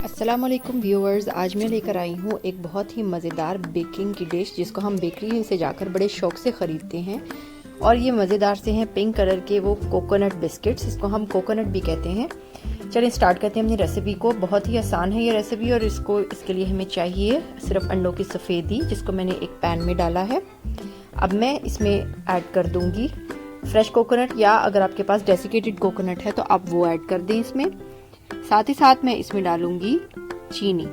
अस्सलाम वालेकुम व्यूअर्स, आज मैं लेकर आई हूँ एक बहुत ही मज़ेदार बेकिंग की डिश जिसको हम बेकरी से जाकर बड़े शौक से ख़रीदते हैं। और ये मज़ेदार से हैं पिंक कलर के वो कोकोनट बिस्किट्स, इसको हम कोकोनट भी कहते हैं। चलिए स्टार्ट करते हैं अपनी रेसिपी को। बहुत ही आसान है ये रेसिपी और इसके लिए हमें चाहिए सिर्फ अंडों की सफ़ेदी, जिसको मैंने एक पैन में डाला है। अब मैं इसमें ऐड कर दूँगी फ्रेश कोकोनट, या अगर आपके पास डेसिकेटेड कोकोनट है तो आप वो ऐड कर दें इसमें। साथ ही साथ मैं इसमें डालूंगी चीनी।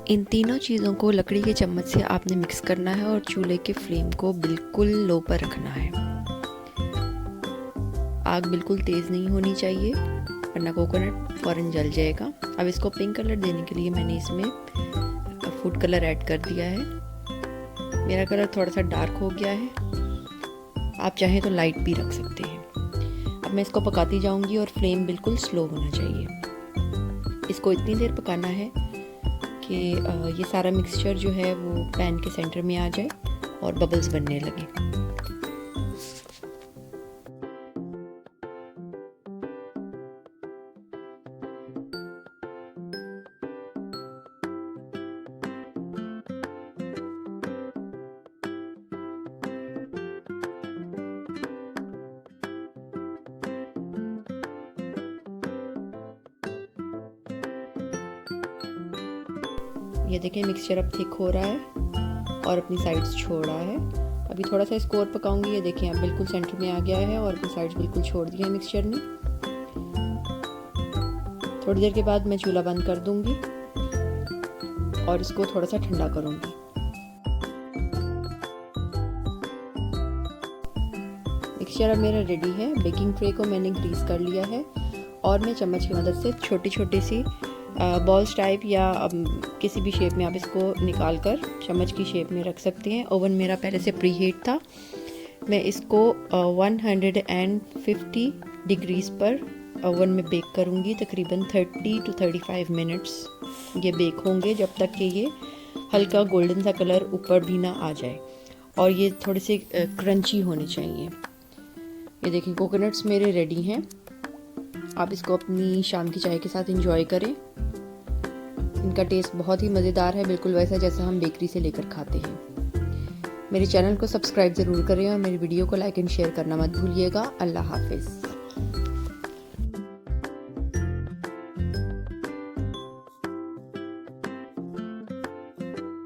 इन तीनों चीज़ों को लकड़ी के चम्मच से आपने मिक्स करना है और चूल्हे के फ्लेम को बिल्कुल लो पर रखना है। आग बिल्कुल तेज़ नहीं होनी चाहिए वरना कोकोनट फ़ौरन जल जाएगा। अब इसको पिंक कलर देने के लिए मैंने इसमें फूड कलर ऐड कर दिया है। मेरा कलर थोड़ा सा डार्क हो गया है, आप चाहें तो लाइट भी रख सकते हैं। अब मैं इसको पकाती जाऊंगी और फ्लेम बिल्कुल स्लो होना चाहिए। इसको इतनी देर पकाना है कि ये सारा मिक्सचर जो है वो पैन के सेंटर में आ जाए और बबल्स बनने लगे। ये देखें मिक्सचर अब थिक हो रहा है और अपनी साइड्स छोड़ रहा है। अभी थोड़ा सा इसको और पकाऊंगी। ये देखें अब बिल्कुल सेंटर में आ गया है और अपनी साइड्स बिल्कुल छोड़ दी है मिक्सचर ने। थोड़ी देर के बाद मैं चूल्हा बंद कर दूंगी और इसको थोड़ा सा ठंडा करूंगी। मिक्सचर अब मेरा रेडी है। बेकिंग ट्रे को मैंने ग्रीस कर लिया है और मैं चम्मच की मदद से छोटी छोटी सी बॉल्स टाइप या किसी भी शेप में आप इसको निकाल कर चम्मच की शेप में रख सकते हैं। ओवन मेरा पहले से प्री हीट था। मैं इसको 150 डिग्रीज पर ओवन में बेक करूंगी। तकरीबन 30 to 35 मिनट्स ये बेक होंगे, जब तक कि ये हल्का गोल्डन सा कलर ऊपर भी ना आ जाए और ये थोड़े से क्रंची होने चाहिए। ये देखिए कोकोनट्स मेरे रेडी हैं। आप इसको अपनी शाम की चाय के साथ एंजॉय करें। इनका टेस्ट बहुत ही मज़ेदार है, बिल्कुल वैसा जैसा हम बेकरी से लेकर खाते हैं। मेरे चैनल को सब्सक्राइब ज़रूर करें और मेरी वीडियो को लाइक एंड शेयर करना मत भूलिएगा। अल्लाह हाफिज़।